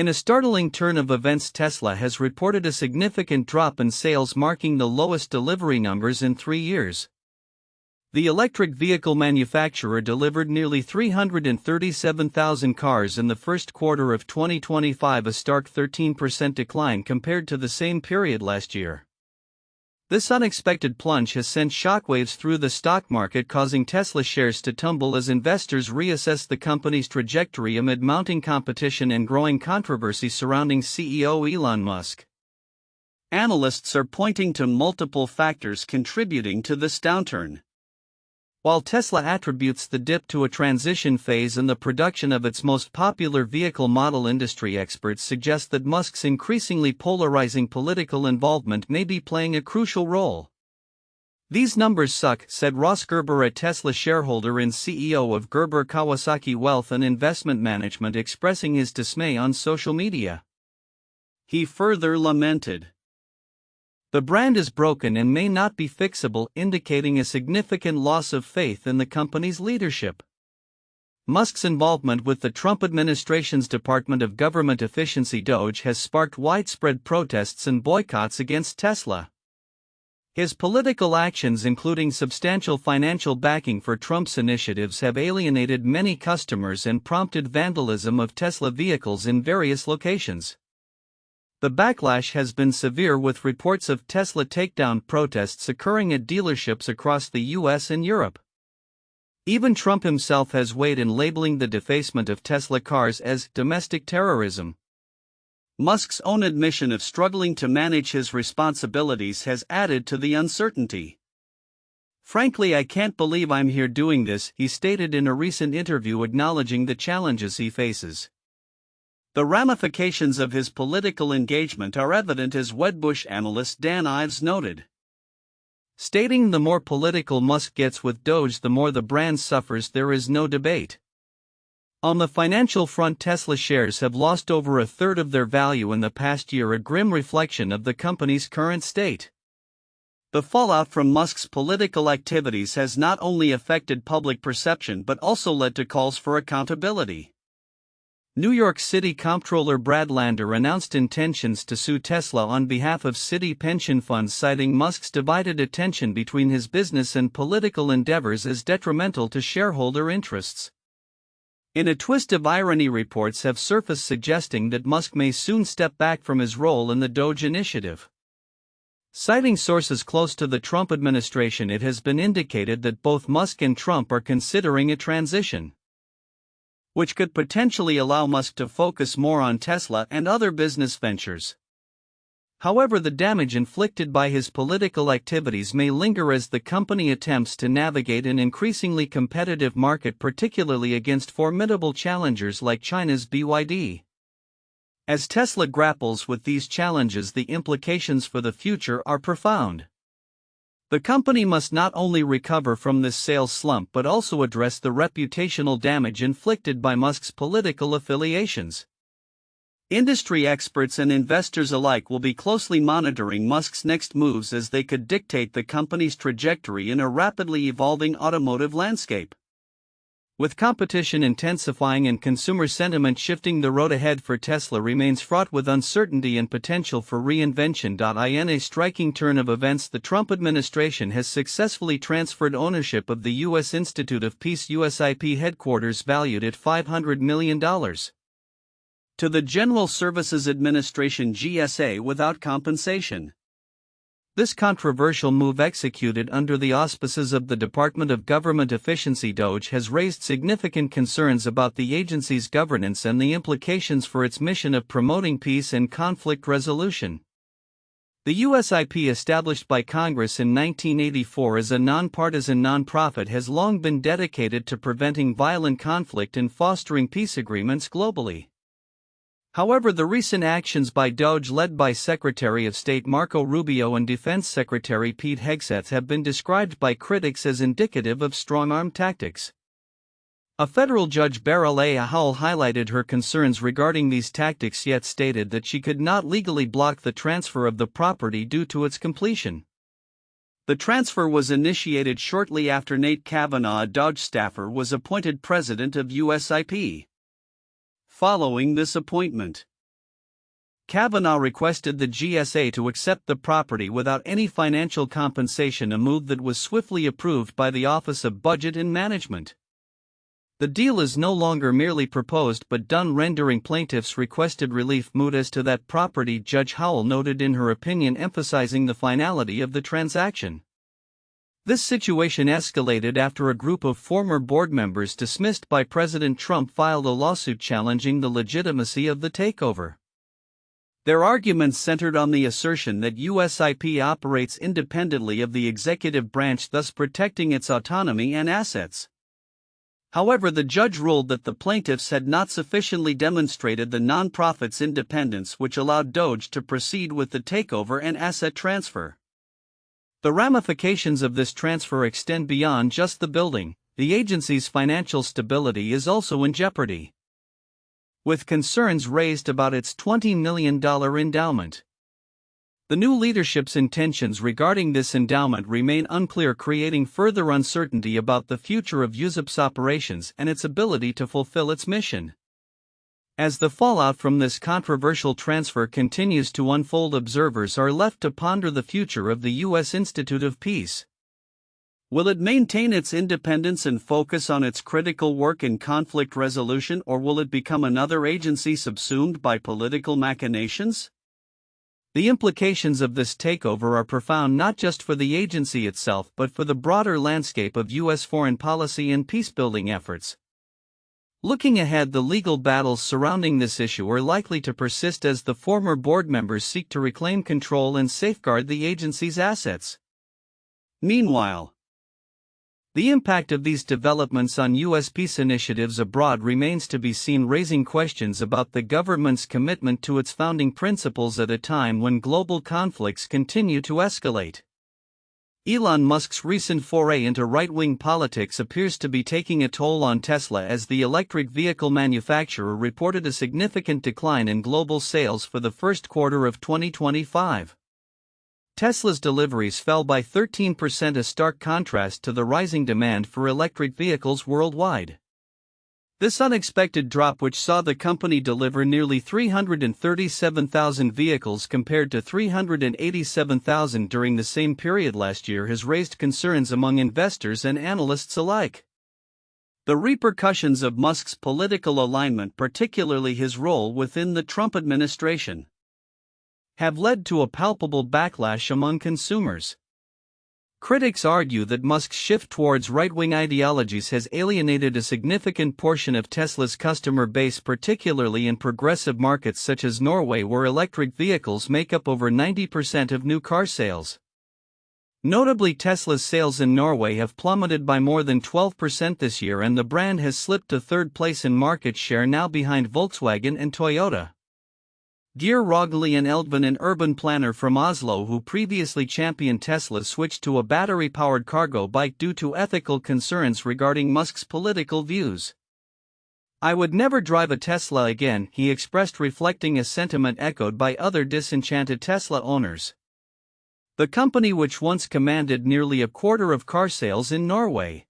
In a startling turn of events, Tesla has reported a significant drop in sales, marking the lowest delivery numbers in 3 years. The electric vehicle manufacturer delivered nearly 337,000 cars in the first quarter of 2025, a stark 13% decline compared to the same period last year. This unexpected plunge has sent shockwaves through the stock market, causing Tesla shares to tumble as investors reassess the company's trajectory amid mounting competition and growing controversy surrounding CEO Elon Musk. Analysts are pointing to multiple factors contributing to this downturn. While Tesla attributes the dip to a transition phase in the production of its most popular vehicle model, industry experts suggest that Musk's increasingly polarizing political involvement may be playing a crucial role. "These numbers suck," said Ross Gerber, a Tesla shareholder and CEO of Gerber Kawasaki Wealth and Investment Management, expressing his dismay on social media. He further lamented, "The brand is broken and may not be fixable," indicating a significant loss of faith in the company's leadership. Musk's involvement with the Trump administration's Department of Government Efficiency (DOGE) has sparked widespread protests and boycotts against Tesla. His political actions, including substantial financial backing for Trump's initiatives, have alienated many customers and prompted vandalism of Tesla vehicles in various locations. The backlash has been severe, with reports of Tesla takedown protests occurring at dealerships across the US and Europe. Even Trump himself has weighed in, labeling the defacement of Tesla cars as domestic terrorism. Musk's own admission of struggling to manage his responsibilities has added to the uncertainty. "Frankly, I can't believe I'm here doing this," he stated in a recent interview, acknowledging the challenges he faces. The ramifications of his political engagement are evident, as Wedbush analyst Dan Ives noted, stating, "The more political Musk gets with DOGE, the more the brand suffers. There is no debate." On the financial front, Tesla shares have lost over a third of their value in the past year, a grim reflection of the company's current state. The fallout from Musk's political activities has not only affected public perception but also led to calls for accountability. New York City Comptroller Brad Lander announced intentions to sue Tesla on behalf of city pension funds, citing Musk's divided attention between his business and political endeavors as detrimental to shareholder interests. In a twist of irony, reports have surfaced suggesting that Musk may soon step back from his role in the DOGE initiative. Citing sources close to the Trump administration, it has been indicated that both Musk and Trump are considering a transition, which could potentially allow Musk to focus more on Tesla and other business ventures. However, the damage inflicted by his political activities may linger as the company attempts to navigate an increasingly competitive market, particularly against formidable challengers like China's BYD. As Tesla grapples with these challenges, the implications for the future are profound. The company must not only recover from this sales slump but also address the reputational damage inflicted by Musk's political affiliations. Industry experts and investors alike will be closely monitoring Musk's next moves, as they could dictate the company's trajectory in a rapidly evolving automotive landscape. With competition intensifying and consumer sentiment shifting, the road ahead for Tesla remains fraught with uncertainty and potential for reinvention. In a striking turn of events, the Trump administration has successfully transferred ownership of the U.S. Institute of Peace (USIP) headquarters, valued at $500 million, to the General Services Administration (GSA) without compensation. This controversial move, executed under the auspices of the Department of Government Efficiency (DOGE), has raised significant concerns about the agency's governance and the implications for its mission of promoting peace and conflict resolution. The USIP, established by Congress in 1984 as a nonpartisan nonprofit, has long been dedicated to preventing violent conflict and fostering peace agreements globally. However, the recent actions by DOGE, led by Secretary of State Marco Rubio and Defense Secretary Pete Hegseth, have been described by critics as indicative of strong-arm tactics. A federal judge, Beryl A. Howell, highlighted her concerns regarding these tactics, yet stated that she could not legally block the transfer of the property due to its completion. The transfer was initiated shortly after Nate Kavanaugh, a DOGE staffer, was appointed president of USIP. Following this appointment, Kavanaugh requested the GSA to accept the property without any financial compensation, a move that was swiftly approved by the Office of Budget and Management. The deal is no longer merely proposed but done, rendering plaintiffs' requested relief moot as to that property, Judge Howell noted in her opinion, emphasizing the finality of the transaction. This situation escalated after a group of former board members dismissed by President Trump filed a lawsuit challenging the legitimacy of the takeover. Their arguments centered on the assertion that USIP operates independently of the executive branch, thus protecting its autonomy and assets. However, the judge ruled that the plaintiffs had not sufficiently demonstrated the nonprofit's independence, which allowed DOJ to proceed with the takeover and asset transfer. The ramifications of this transfer extend beyond just the building. The agency's financial stability is also in jeopardy, with concerns raised about its $20 million endowment. The new leadership's intentions regarding this endowment remain unclear, creating further uncertainty about the future of USIP's operations and its ability to fulfill its mission. As the fallout from this controversial transfer continues to unfold, observers are left to ponder the future of the U.S. Institute of Peace. Will it maintain its independence and focus on its critical work in conflict resolution, or will it become another agency subsumed by political machinations? The implications of this takeover are profound, not just for the agency itself but for the broader landscape of U.S. foreign policy and peacebuilding efforts. Looking ahead, the legal battles surrounding this issue are likely to persist as the former board members seek to reclaim control and safeguard the agency's assets. Meanwhile, the impact of these developments on U.S. peace initiatives abroad remains to be seen, raising questions about the government's commitment to its founding principles at a time when global conflicts continue to escalate. Elon Musk's recent foray into right-wing politics appears to be taking a toll on Tesla, as the electric vehicle manufacturer reported a significant decline in global sales for the first quarter of 2025. Tesla's deliveries fell by 13%, a stark contrast to the rising demand for electric vehicles worldwide. This unexpected drop, which saw the company deliver nearly 337,000 vehicles compared to 387,000 during the same period last year, has raised concerns among investors and analysts alike. The repercussions of Musk's political alignment, particularly his role within the Trump administration, have led to a palpable backlash among consumers. Critics argue that Musk's shift towards right-wing ideologies has alienated a significant portion of Tesla's customer base, particularly in progressive markets such as Norway, where electric vehicles make up over 90% of new car sales. Notably, Tesla's sales in Norway have plummeted by more than 12% this year, and the brand has slipped to third place in market share, now behind Volkswagen and Toyota. Geir Rognli and Eldven, an urban planner from Oslo who previously championed Tesla, switched to a battery-powered cargo bike due to ethical concerns regarding Musk's political views. "I would never drive a Tesla again," he expressed, reflecting a sentiment echoed by other disenchanted Tesla owners. The company, which once commanded nearly a quarter of car sales in Norway,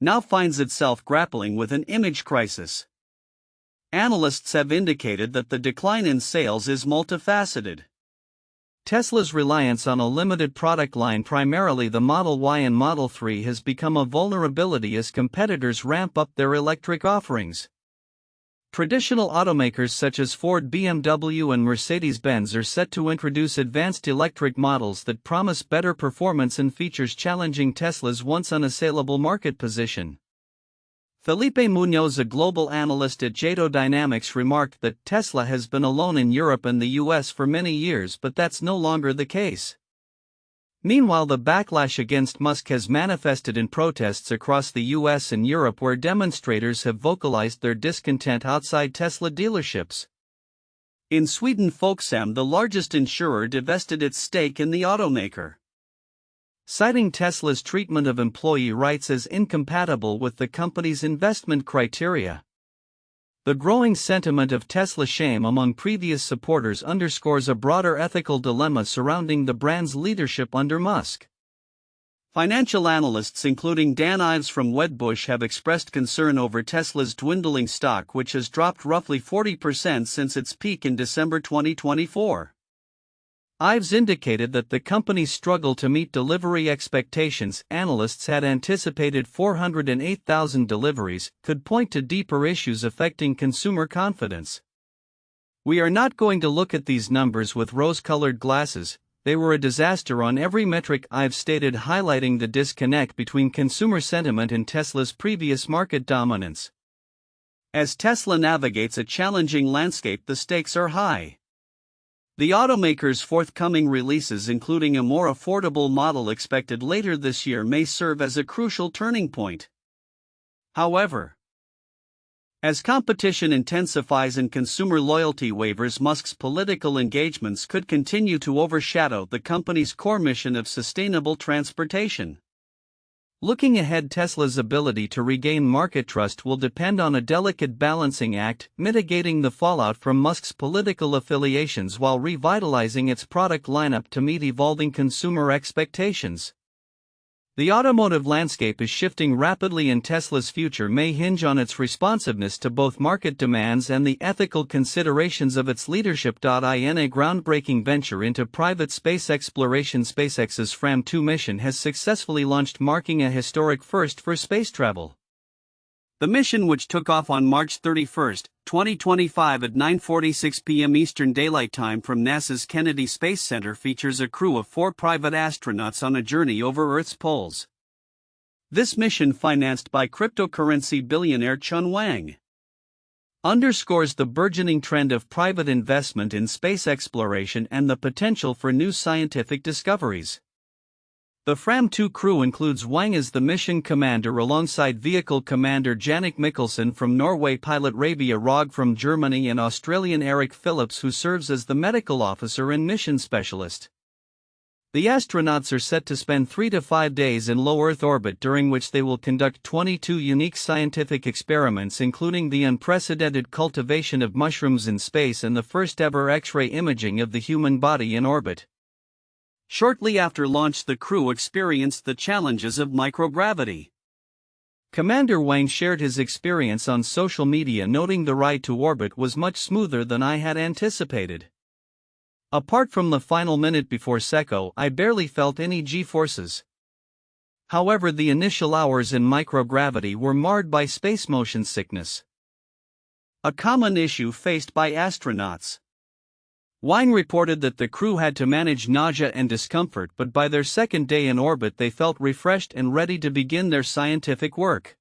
now finds itself grappling with an image crisis. Analysts have indicated that the decline in sales is multifaceted. Tesla's reliance on a limited product line, primarily the Model Y and Model 3, has become a vulnerability as competitors ramp up their electric offerings. Traditional automakers such as Ford, BMW, and Mercedes-Benz are set to introduce advanced electric models that promise better performance and features, challenging Tesla's once unassailable market position. Felipe Munoz, a global analyst at Jato Dynamics, remarked that Tesla has been alone in Europe and the US for many years, but that's no longer the case. Meanwhile, the backlash against Musk has manifested in protests across the US and Europe, where demonstrators have vocalized their discontent outside Tesla dealerships. In Sweden, Folksam, the largest insurer, divested its stake in the automaker, citing Tesla's treatment of employee rights as incompatible with the company's investment criteria. The growing sentiment of Tesla shame among previous supporters underscores a broader ethical dilemma surrounding the brand's leadership under Musk. Financial analysts including Dan Ives from Wedbush have expressed concern over Tesla's dwindling stock, which has dropped roughly 40% since its peak in December 2024. Ives indicated that the company's struggle to meet delivery expectations, analysts had anticipated 408,000 deliveries, could point to deeper issues affecting consumer confidence. "We are not going to look at these numbers with rose-colored glasses. They were a disaster on every metric," Ives stated, highlighting the disconnect between consumer sentiment and Tesla's previous market dominance. As Tesla navigates a challenging landscape, the stakes are high. The automaker's forthcoming releases, including a more affordable model expected later this year, may serve as a crucial turning point. However, as competition intensifies and consumer loyalty wavers, Musk's political engagements could continue to overshadow the company's core mission of sustainable transportation. Looking ahead, Tesla's ability to regain market trust will depend on a delicate balancing act, mitigating the fallout from Musk's political affiliations while revitalizing its product lineup to meet evolving consumer expectations. The automotive landscape is shifting rapidly, and Tesla's future may hinge on its responsiveness to both market demands and the ethical considerations of its leadership. In a groundbreaking venture into private space exploration, SpaceX's Fram-2 mission has successfully launched, marking a historic first for space travel. The mission, which took off on March 31, 2025 at 9:46 p.m. Eastern Daylight Time from NASA's Kennedy Space Center, features a crew of 4 private astronauts on a journey over Earth's poles. This mission, financed by cryptocurrency billionaire Chun Wang, underscores the burgeoning trend of private investment in space exploration and the potential for new scientific discoveries. The Fram-2 crew includes Wang as the mission commander alongside Vehicle Commander Jannik Mikkelsen from Norway, pilot Rabia Rog from Germany, and Australian Eric Phillips, who serves as the medical officer and mission specialist. The astronauts are set to spend 3 to 5 days in low Earth orbit, during which they will conduct 22 unique scientific experiments, including the unprecedented cultivation of mushrooms in space and the first-ever X-ray imaging of the human body in orbit. Shortly after launch, the crew experienced the challenges of microgravity. Commander Wang shared his experience on social media, noting the ride to orbit was much smoother than I had anticipated. Apart from the final minute before SECO, I barely felt any G-forces. However, the initial hours in microgravity were marred by space motion sickness, a common issue faced by astronauts. Wang reported that the crew had to manage nausea and discomfort, but by their second day in orbit they felt refreshed and ready to begin their scientific work.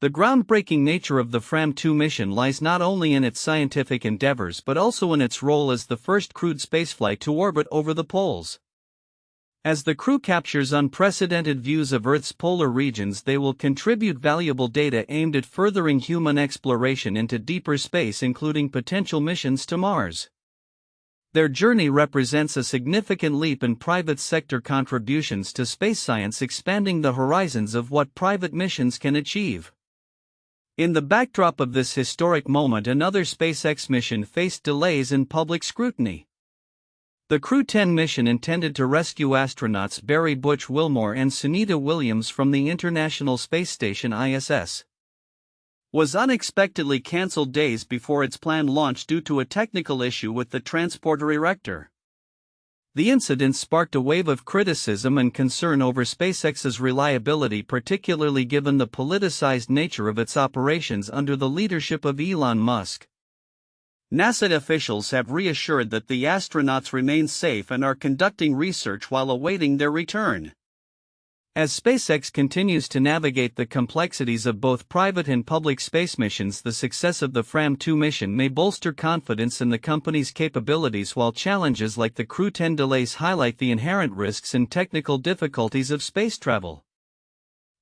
The groundbreaking nature of the Fram-2 mission lies not only in its scientific endeavors but also in its role as the first crewed spaceflight to orbit over the poles. As the crew captures unprecedented views of Earth's polar regions, they will contribute valuable data aimed at furthering human exploration into deeper space, including potential missions to Mars. Their journey represents a significant leap in private sector contributions to space science, expanding the horizons of what private missions can achieve. In the backdrop of this historic moment, another SpaceX mission faced delays and public scrutiny. The Crew 10 mission, intended to rescue astronauts Barry Butch Wilmore and Sunita Williams from the International Space Station ISS, was unexpectedly cancelled days before its planned launch due to a technical issue with the transporter erector. The incident sparked a wave of criticism and concern over SpaceX's reliability, particularly given the politicized nature of its operations under the leadership of Elon Musk. NASA officials have reassured that the astronauts remain safe and are conducting research while awaiting their return. As SpaceX continues to navigate the complexities of both private and public space missions, the success of the Fram-2 mission may bolster confidence in the company's capabilities, while challenges like the Crew 10 delays highlight the inherent risks and technical difficulties of space travel.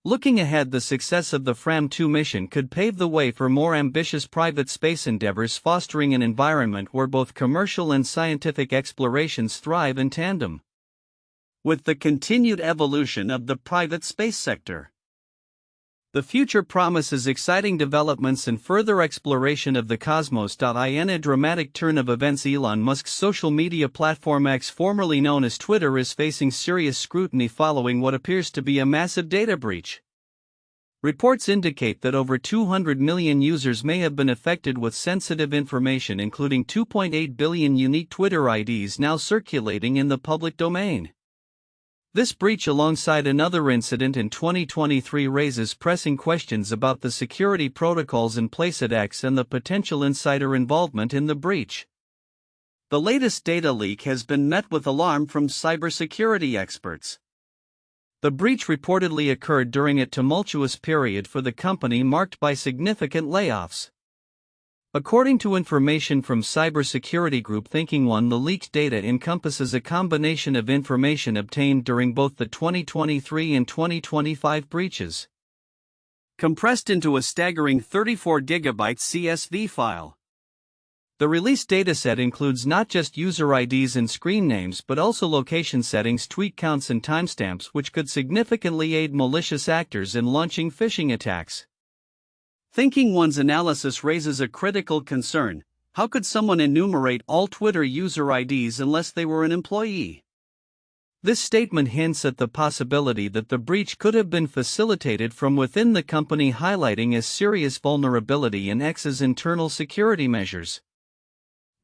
Looking ahead, the success of the Fram-2 mission could pave the way for more ambitious private space endeavors, fostering an environment where both commercial and scientific explorations thrive in tandem. With the continued evolution of the private space sector, The future promises exciting developments and further exploration of the cosmos. In a dramatic turn of events, Elon Musk's social media platform X, formerly known as Twitter, is facing serious scrutiny following what appears to be a massive data breach. Reports indicate that over 200 million users may have been affected with sensitive information, including 2.8 billion unique Twitter IDs now circulating in the public domain. This breach, alongside another incident in 2023, raises pressing questions about the security protocols in place at X and the potential insider involvement in the breach. The latest data leak has been met with alarm from cybersecurity experts. The breach reportedly occurred during a tumultuous period for the company marked by significant layoffs. According to information from cybersecurity group Thinking One, the leaked data encompasses a combination of information obtained during both the 2023 and 2025 breaches, compressed into a staggering 34 GB CSV file. The released dataset includes not just user IDs and screen names but also location settings, tweet counts, and timestamps, which could significantly aid malicious actors in launching phishing attacks. Thinking One's analysis raises a critical concern. How could someone enumerate all Twitter user IDs unless they were an employee? This statement hints at the possibility that the breach could have been facilitated from within the company, highlighting a serious vulnerability in X's internal security measures.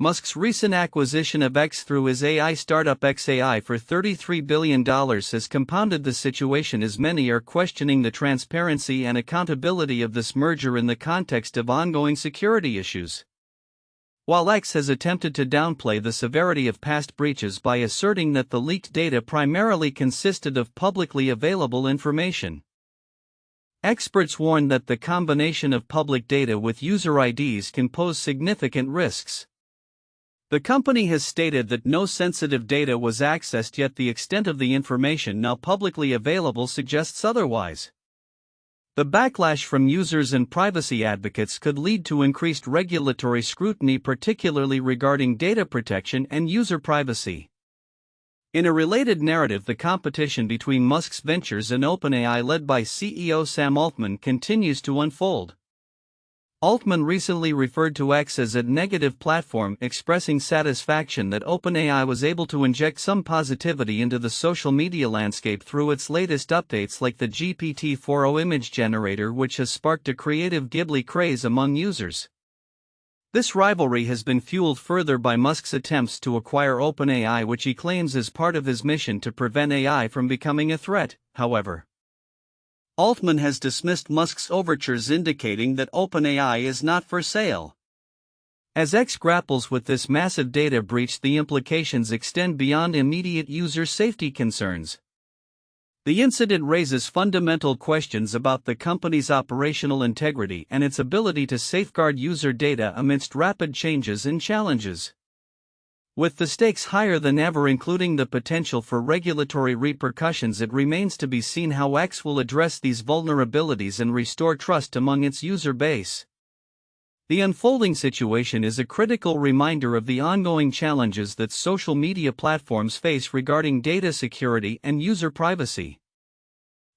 Musk's recent acquisition of X through his AI startup xAI for $33 billion has compounded the situation, as many are questioning the transparency and accountability of this merger in the context of ongoing security issues. While X has attempted to downplay the severity of past breaches by asserting that the leaked data primarily consisted of publicly available information, experts warn that the combination of public data with user IDs can pose significant risks. The company has stated that no sensitive data was accessed, yet the extent of the information now publicly available suggests otherwise. The backlash from users and privacy advocates could lead to increased regulatory scrutiny, particularly regarding data protection and user privacy. In a related narrative, the competition between Musk's ventures and OpenAI, led by CEO Sam Altman, continues to unfold. Altman recently referred to X as a negative platform, expressing satisfaction that OpenAI was able to inject some positivity into the social media landscape through its latest updates like the GPT-4o image generator, which has sparked a creative Ghibli craze among users. This rivalry has been fueled further by Musk's attempts to acquire OpenAI, which he claims is part of his mission to prevent AI from becoming a threat. However, Altman has dismissed Musk's overtures, indicating that OpenAI is not for sale. As X grapples with this massive data breach, the implications extend beyond immediate user safety concerns. The incident raises fundamental questions about the company's operational integrity and its ability to safeguard user data amidst rapid changes and challenges. With the stakes higher than ever, including the potential for regulatory repercussions, it remains to be seen how X will address these vulnerabilities and restore trust among its user base. The unfolding situation is a critical reminder of the ongoing challenges that social media platforms face regarding data security and user privacy.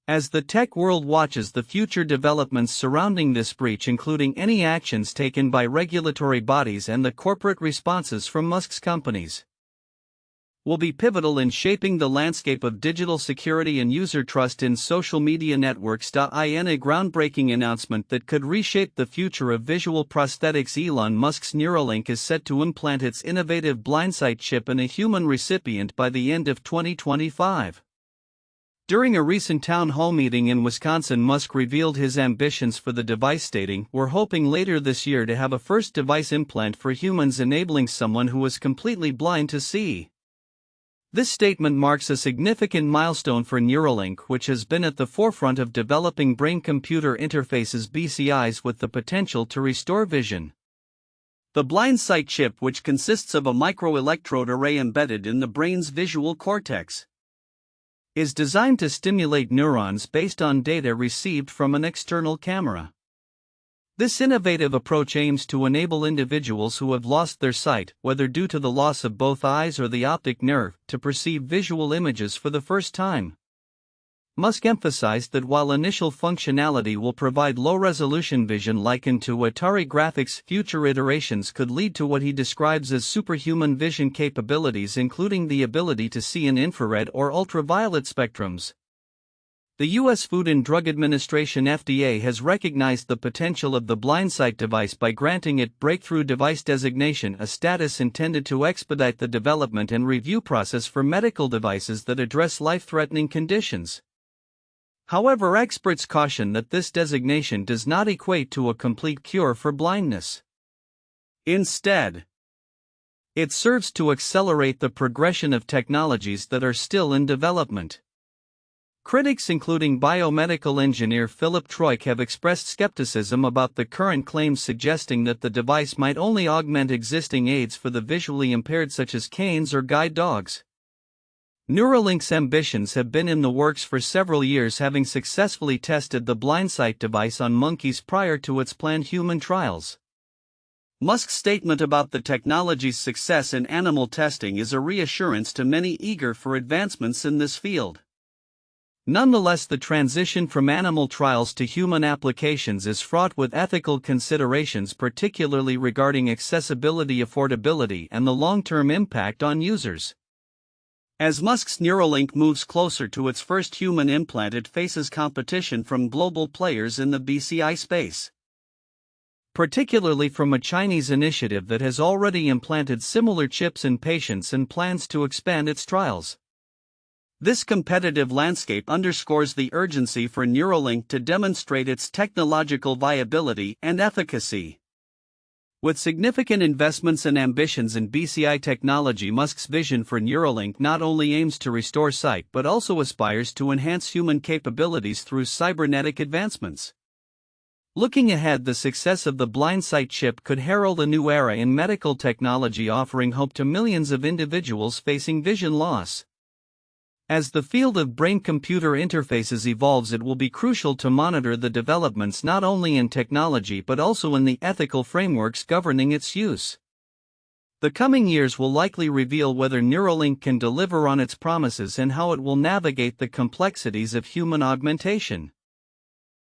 As the tech world watches the future developments surrounding this breach, including any actions taken by regulatory bodies and the corporate responses from Musk's companies, will be pivotal in shaping the landscape of digital security and user trust in social media networks. In a groundbreaking announcement that could reshape the future of visual prosthetics, Elon Musk's Neuralink is set to implant its innovative blindsight chip in a human recipient by the end of 2025. During a recent town hall meeting in Wisconsin, Musk revealed his ambitions for the device, stating, "We're hoping later this year to have a first device implant for humans, enabling someone who is completely blind to see." This statement marks a significant milestone for Neuralink, which has been at the forefront of developing brain-computer interfaces (BCIs) with the potential to restore vision. The blindsight chip, which consists of a microelectrode array embedded in the brain's visual cortex, is designed to stimulate neurons based on data received from an external camera. This innovative approach aims to enable individuals who have lost their sight, whether due to the loss of both eyes or the optic nerve, to perceive visual images for the first time. Musk emphasized that while initial functionality will provide low-resolution vision likened to Atari graphics, future iterations could lead to what he describes as superhuman vision capabilities, including the ability to see in infrared or ultraviolet spectrums. The U.S. Food and Drug Administration (FDA) has recognized the potential of the BlindSight device by granting it Breakthrough Device designation, a status intended to expedite the development and review process for medical devices that address life-threatening conditions. However, experts caution that this designation does not equate to a complete cure for blindness. Instead, it serves to accelerate the progression of technologies that are still in development. Critics including biomedical engineer Philip Troik have expressed skepticism about the current claims, suggesting that the device might only augment existing aids for the visually impaired such as canes or guide dogs. Neuralink's ambitions have been in the works for several years, having successfully tested the BlindSight device on monkeys prior to its planned human trials. Musk's statement about the technology's success in animal testing is a reassurance to many eager for advancements in this field. Nonetheless, the transition from animal trials to human applications is fraught with ethical considerations, particularly regarding accessibility, affordability, and the long-term impact on users. As Musk's Neuralink moves closer to its first human implant, it faces competition from global players in the BCI space, particularly from a Chinese initiative that has already implanted similar chips in patients and plans to expand its trials. This competitive landscape underscores the urgency for Neuralink to demonstrate its technological viability and efficacy. With significant investments and ambitions in BCI technology, Musk's vision for Neuralink not only aims to restore sight but also aspires to enhance human capabilities through cybernetic advancements. Looking ahead, the success of the BlindSight chip could herald a new era in medical technology, offering hope to millions of individuals facing vision loss. As the field of brain-computer interfaces evolves, it will be crucial to monitor the developments not only in technology but also in the ethical frameworks governing its use. The coming years will likely reveal whether Neuralink can deliver on its promises and how it will navigate the complexities of human augmentation.